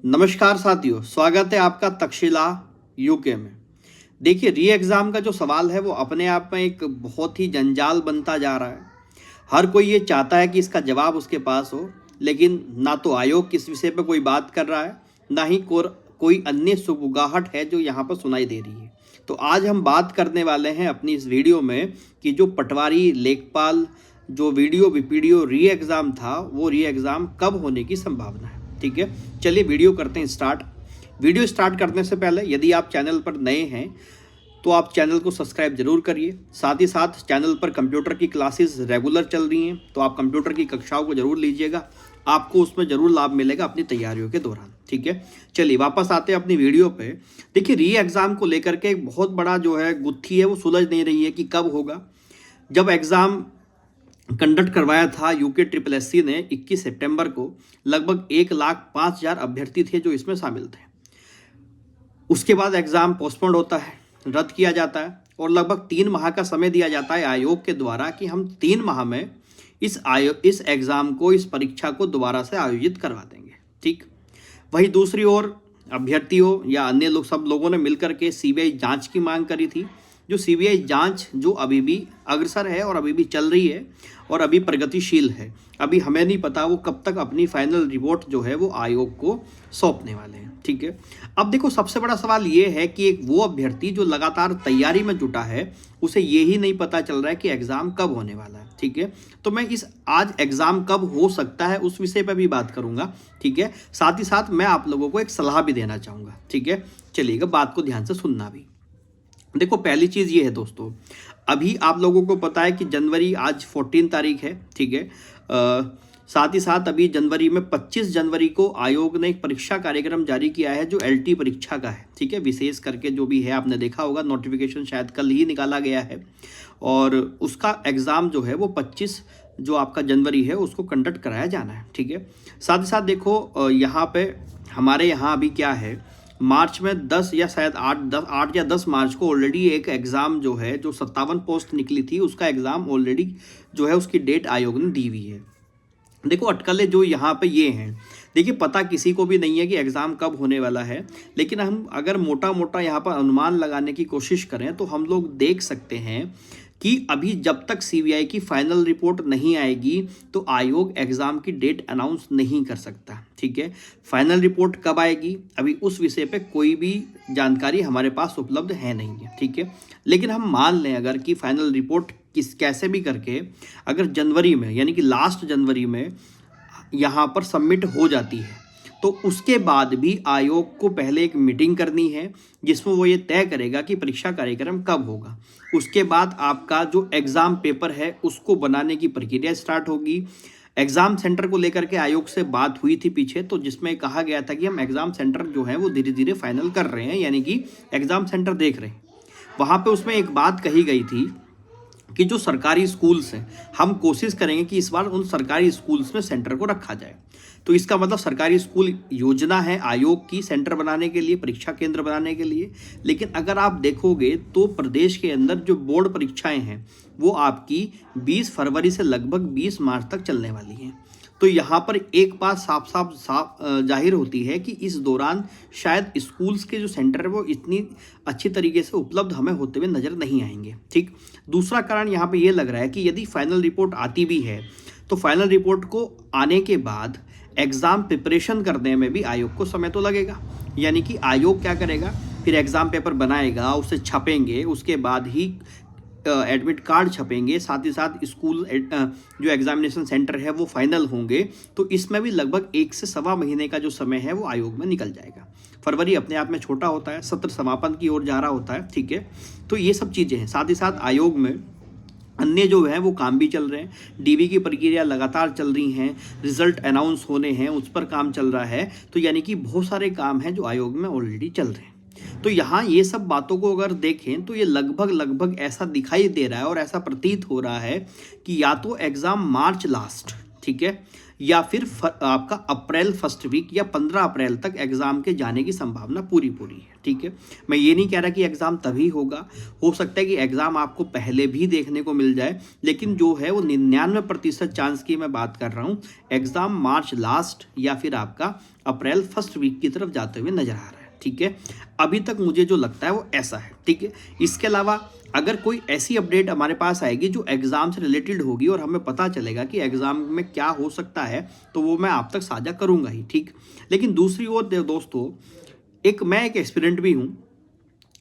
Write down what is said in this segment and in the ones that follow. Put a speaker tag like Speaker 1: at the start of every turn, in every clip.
Speaker 1: नमस्कार साथियों, स्वागत है आपका तक्षशिला यूके में। देखिए, री एग्ज़ाम का जो सवाल है वो अपने आप में एक बहुत ही जंजाल बनता जा रहा है। हर कोई ये चाहता है कि इसका जवाब उसके पास हो, लेकिन ना तो आयोग किस विषय पे कोई बात कर रहा है, ना ही कोई अन्य सुगबुगाहट है जो यहाँ पर सुनाई दे रही है। तो आज हम बात करने वाले हैं अपनी इस वीडियो में कि जो पटवारी लेखपाल जो वीडियो री एग्ज़ाम था, वो री एग्ज़ाम कब होने की संभावना है। ठीक है, चलिए वीडियो करते हैं स्टार्ट। वीडियो स्टार्ट करने से पहले यदि आप चैनल पर नए हैं तो आप चैनल को सब्सक्राइब जरूर करिए। साथ ही साथ चैनल पर कंप्यूटर की क्लासेस रेगुलर चल रही हैं, तो आप कंप्यूटर की कक्षाओं को जरूर लीजिएगा, आपको उसमें जरूर लाभ मिलेगा अपनी तैयारियों के दौरान। ठीक है, चलिए वापस आते हैं अपनी वीडियो पे। देखिए, री एग्ज़ाम को लेकर के एक बहुत बड़ा जो है गुत्थी है वो सुलझ नहीं रही है कि कब होगा। जब एग्ज़ाम कंडक्ट करवाया था यूके ट्रिपल एस सी ने 21 सितंबर को, लगभग 1,05,000 अभ्यर्थी थे जो इसमें शामिल थे। उसके बाद एग्ज़ाम पोस्टपोन्ड होता है, रद्द किया जाता है और लगभग 3 माह का समय दिया जाता है आयोग के द्वारा कि हम 3 माह में इस एग्ज़ाम को, इस परीक्षा को दोबारा से आयोजित करवा देंगे। ठीक, वहीं दूसरी ओर अभ्यर्थियों या अन्य लोग, सब लोगों ने मिलकर के सीबीआई जांच की मांग करी थी। जो सीबीआई जांच जो अभी भी अग्रसर है और अभी भी चल रही है और अभी प्रगतिशील है। अभी हमें नहीं पता वो कब तक अपनी फाइनल रिपोर्ट जो है वो आयोग को सौंपने वाले हैं। ठीक है, अब देखो, सबसे बड़ा सवाल ये है कि एक वो अभ्यर्थी जो लगातार तैयारी में जुटा है, उसे ये ही नहीं पता चल रहा है कि एग्ज़ाम कब होने वाला है। ठीक है, तो मैं आज एग्ज़ाम कब हो सकता है उस विषय पर भी बात करूंगा। ठीक है, साथ ही साथ मैं आप लोगों को एक सलाह भी देना चाहूँगा। ठीक है, चलिएगा, बात को ध्यान से सुनना भी। देखो, पहली चीज़ ये है दोस्तों, अभी आप लोगों को पता है कि जनवरी आज 14 तारीख है। ठीक है, साथ ही साथ अभी जनवरी में 25 जनवरी को आयोग ने एक परीक्षा कार्यक्रम जारी किया है जो एलटी परीक्षा का है। ठीक है, विशेष करके जो भी है, आपने देखा होगा नोटिफिकेशन शायद कल ही निकाला गया है और उसका एग्ज़ाम जो है वो 25 जो आपका जनवरी है उसको कंडक्ट कराया जाना है। ठीक है, साथ ही साथ देखो, यहाँ पे हमारे यहाँ अभी क्या है, मार्च में 10 या शायद 8 या 10 मार्च को ऑलरेडी एक एग्ज़ाम जो है, जो 57 पोस्ट निकली थी, उसका एग्ज़ाम ऑलरेडी जो है उसकी डेट आयोग ने दी हुई है। देखो, अटकलें जो यहाँ पे ये हैं, देखिए, पता किसी को भी नहीं है कि एग्ज़ाम कब होने वाला है, लेकिन हम अगर मोटा मोटा यहाँ पर अनुमान लगाने की कोशिश करें तो हम लोग देख सकते हैं कि अभी जब तक सीबीआई की फाइनल रिपोर्ट नहीं आएगी तो आयोग एग्ज़ाम की डेट अनाउंस नहीं कर सकता। ठीक है, फाइनल रिपोर्ट कब आएगी अभी उस विषय पे कोई भी जानकारी हमारे पास उपलब्ध है नहीं है। ठीक है, लेकिन हम मान लें अगर कि फाइनल रिपोर्ट कैसे भी करके अगर जनवरी में, यानी कि लास्ट जनवरी में यहाँ पर सबमिट हो जाती है, तो उसके बाद भी आयोग को पहले एक मीटिंग करनी है जिसमें वो ये तय करेगा कि परीक्षा कार्यक्रम कब होगा। उसके बाद आपका जो एग्ज़ाम पेपर है उसको बनाने की प्रक्रिया स्टार्ट होगी। एग्ज़ाम सेंटर को लेकर के आयोग से बात हुई थी पीछे, तो जिसमें कहा गया था कि हम एग्ज़ाम सेंटर जो है वो धीरे धीरे फाइनल कर रहे हैं, यानी कि एग्ज़ाम सेंटर देख रहे हैं। वहाँ पर उसमें एक बात कही गई थी कि जो सरकारी स्कूल्स हैं, हम कोशिश करेंगे कि इस बार उन सरकारी स्कूल्स में सेंटर को रखा जाए। तो इसका मतलब सरकारी स्कूल योजना है आयोग की सेंटर बनाने के लिए, परीक्षा केंद्र बनाने के लिए। लेकिन अगर आप देखोगे तो प्रदेश के अंदर जो बोर्ड परीक्षाएं हैं वो आपकी 20 फरवरी से लगभग 20 मार्च तक चलने वाली हैं। तो यहाँ पर एक बात साफ साफ जाहिर होती है कि इस दौरान शायद स्कूल्स के जो सेंटर है वो इतनी अच्छी तरीके से उपलब्ध हमें होते हुए नज़र नहीं आएंगे। ठीक, दूसरा कारण यहाँ पे ये लग रहा है कि यदि फाइनल रिपोर्ट आती भी है तो फाइनल रिपोर्ट को आने के बाद एग्ज़ाम प्रिपरेशन करने में भी आयोग को समय तो लगेगा। यानी कि आयोग क्या करेगा, फिर एग्ज़ाम पेपर बनाएगा, उसे छपेंगे, उसके बाद ही एडमिट कार्ड छपेंगे, साथ ही साथ स्कूल जो एग्जामिनेशन सेंटर है वो फाइनल होंगे। तो इसमें भी लगभग 1 से सवा महीने का जो समय है वो आयोग में निकल जाएगा। फरवरी अपने आप में छोटा होता है, सत्र समापन की ओर जा रहा होता है। ठीक है, तो ये सब चीज़ें हैं। साथ ही साथ आयोग में अन्य जो है वो काम भी चल रहे हैं, डीबी की प्रक्रिया लगातार चल रही हैं, रिजल्ट अनाउंस होने हैं, उस पर काम चल रहा है। तो यानी कि बहुत सारे काम हैं जो आयोग में ऑलरेडी चल रहे हैं। तो यहाँ ये सब बातों को अगर देखें तो ये लगभग ऐसा दिखाई दे रहा है और ऐसा प्रतीत हो रहा है कि या तो एग्ज़ाम मार्च लास्ट, ठीक है, या फिर आपका अप्रैल फर्स्ट वीक या 15 अप्रैल तक एग्ज़ाम के जाने की संभावना पूरी है। ठीक है, मैं ये नहीं कह रहा कि एग्ज़ाम तभी होगा, हो सकता है कि एग्ज़ाम आपको पहले भी देखने को मिल जाए, लेकिन जो है वो 99% चांस की मैं बात कर रहा हूँ एग्ज़ाम मार्च लास्ट या फिर आपका अप्रैल फर्स्ट वीक की तरफ जाते हुए नजर आ रहा है। ठीक है, अभी तक मुझे जो लगता है वो ऐसा है। ठीक है, इसके अलावा अगर कोई ऐसी अपडेट हमारे पास आएगी जो एग्ज़ाम से रिलेटेड होगी और हमें पता चलेगा कि एग्ज़ाम में क्या हो सकता है, तो वो मैं आप तक साझा करूंगा ही। ठीक, लेकिन दूसरी ओर दोस्तों, मैं एक एस्पिरेंट भी हूँ,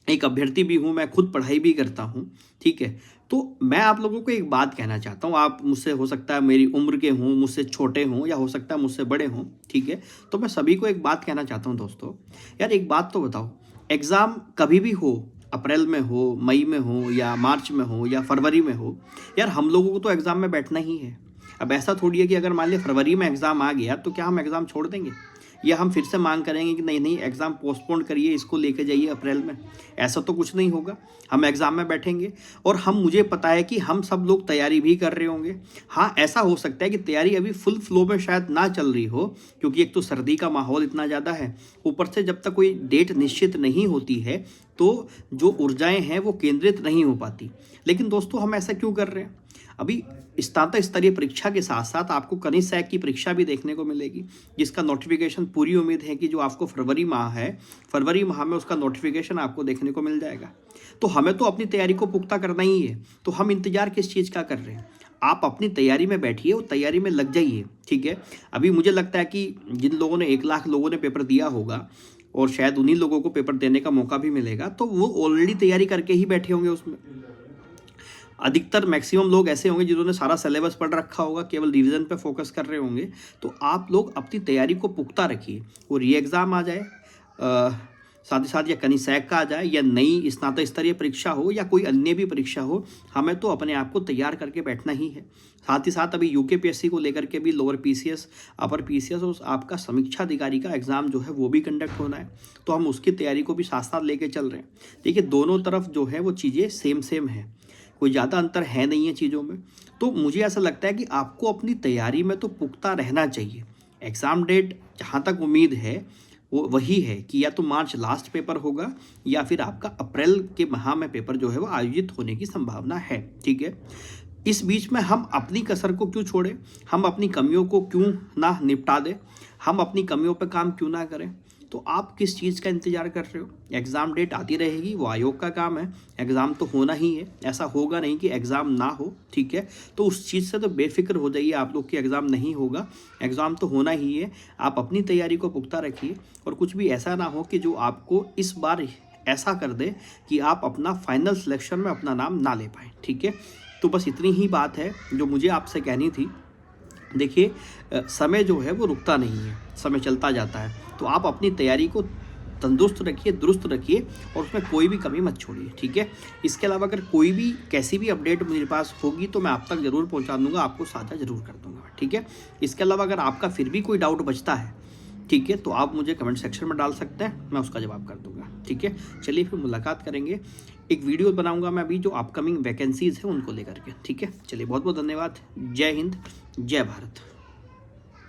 Speaker 1: एक अभ्यर्थी भी हूँ, मैं खुद पढ़ाई भी करता हूँ। ठीक है, तो मैं आप लोगों को एक बात कहना चाहता हूँ। आप मुझसे हो सकता है मेरी उम्र के हों, मुझसे छोटे हों, या हो सकता है मुझसे बड़े हों। ठीक है, तो मैं सभी को एक बात कहना चाहता हूँ दोस्तों, यार एक बात तो बताओ, एग्ज़ाम कभी भी हो, अप्रैल में हो, मई में हो, या मार्च में हो, या फरवरी में हो, यार हम लोगों को तो एग्ज़ाम में बैठना ही है। अब ऐसा थोड़ी है कि अगर मान लिया फरवरी में एग्ज़ाम आ गया तो क्या हम एग्ज़ाम छोड़ देंगे, या हम फिर से मांग करेंगे कि नहीं एग्ज़ाम पोस्टपोन करिए, इसको लेके जाइए अप्रैल में। ऐसा तो कुछ नहीं होगा, हम एग्ज़ाम में बैठेंगे। और मुझे पता है कि हम सब लोग तैयारी भी कर रहे होंगे। हाँ, ऐसा हो सकता है कि तैयारी अभी फुल फ्लो में शायद ना चल रही हो, क्योंकि एक तो सर्दी का माहौल इतना ज़्यादा है, ऊपर से जब तक कोई डेट निश्चित नहीं होती है तो जो ऊर्जाएँ हैं वो केंद्रित नहीं हो पाती। लेकिन दोस्तों, हम ऐसा क्यों कर रहे हैं? अभी स्नातक स्तरीय परीक्षा के साथ साथ आपको कनिष्ठ सहायक की परीक्षा भी देखने को मिलेगी, जिसका नोटिफिकेशन पूरी उम्मीद है कि जो आपको फरवरी माह है, फरवरी माह में उसका नोटिफिकेशन आपको देखने को मिल जाएगा। तो हमें तो अपनी तैयारी को पुख्ता करना ही है, तो हम इंतजार किस चीज़ का कर रहे हैं? आप अपनी तैयारी में बैठिए और तैयारी में लग जाइए। ठीक है, अभी मुझे लगता है कि जिन लोगों ने 1 लाख लोगों ने पेपर दिया होगा और शायद उन्हीं लोगों को पेपर देने का मौका भी मिलेगा, तो वो ऑलरेडी तैयारी करके ही बैठे होंगे उसमें। अधिकतर मैक्सिमम लोग ऐसे होंगे जिन्होंने सारा सिलेबस पढ़ रखा होगा, केवल रिवीजन पे फोकस कर रहे होंगे। तो आप लोग अपनी तैयारी को पुख्ता रखिए, वो री एग्ज़ाम आ जाए, साथ ही साथ या कनिष्ठ सहायक का आ जाए, या नई स्नातक स्तरीय परीक्षा हो, या कोई अन्य भी परीक्षा हो, हमें तो अपने आप को तैयार करके बैठना ही है। साथ ही साथ अभी यूकेपीएससी को लेकर के भी लोअर पीसीएस, अपर पीसीएस और आपका समीक्षा अधिकारी का एग्ज़ाम जो है वो भी कंडक्ट होना है, तो हम उसकी तैयारी को भी साथ साथ लेके चल रहे हैं। देखिए, दोनों तरफ जो है वो चीज़ें सेम है, कोई ज़्यादा अंतर है नहीं है चीज़ों में। तो मुझे ऐसा लगता है कि आपको अपनी तैयारी में तो पुख्ता रहना चाहिए। एग्ज़ाम डेट जहाँ तक उम्मीद है वो वही है कि या तो मार्च लास्ट पेपर होगा, या फिर आपका अप्रैल के माह में पेपर जो है वो आयोजित होने की संभावना है। ठीक है, इस बीच में हम अपनी कसर को क्यों छोड़ें, हम अपनी कमियों को क्यों ना निपटा दें, हम अपनी कमियों पर काम क्यों ना करें? तो आप किस चीज़ का इंतज़ार कर रहे हो? एग्ज़ाम डेट आती रहेगी, वो आयोग का काम है, एग्ज़ाम तो होना ही है, ऐसा होगा नहीं कि एग्ज़ाम ना हो। ठीक है, तो उस चीज़ से तो बेफिक्र हो जाइए आप लोग कि एग्ज़ाम नहीं होगा, एग्ज़ाम तो होना ही है। आप अपनी तैयारी को पुख्ता रखिए, और कुछ भी ऐसा ना हो कि जो आपको इस बार ऐसा कर दे कि आप अपना फाइनल सिलेक्शन में अपना नाम ना ले पाएँ। ठीक है, तो बस इतनी ही बात है जो मुझे आपसे कहनी थी। देखिए, समय जो है वो रुकता नहीं है, समय चलता जाता है, तो आप अपनी तैयारी को तंदुरुस्त रखिए, दुरुस्त रखिए, और उसमें कोई भी कमी मत छोड़िए। ठीक है, इसके अलावा अगर कोई भी कैसी भी अपडेट मेरे पास होगी तो मैं आप तक ज़रूर पहुंचा दूंगा, आपको साझा ज़रूर कर दूंगा। ठीक है, इसके अलावा अगर आपका फिर भी कोई डाउट बचता है, ठीक है, तो आप मुझे कमेंट सेक्शन में डाल सकते हैं, मैं उसका जवाब कर दूंगा। ठीक है, चलिए फिर मुलाकात करेंगे। एक वीडियो बनाऊंगा मैं अभी जो अपकमिंग वैकेंसीज़ हैं उनको लेकर के। ठीक है, चलिए, बहुत बहुत धन्यवाद। जय हिंद, जय भारत।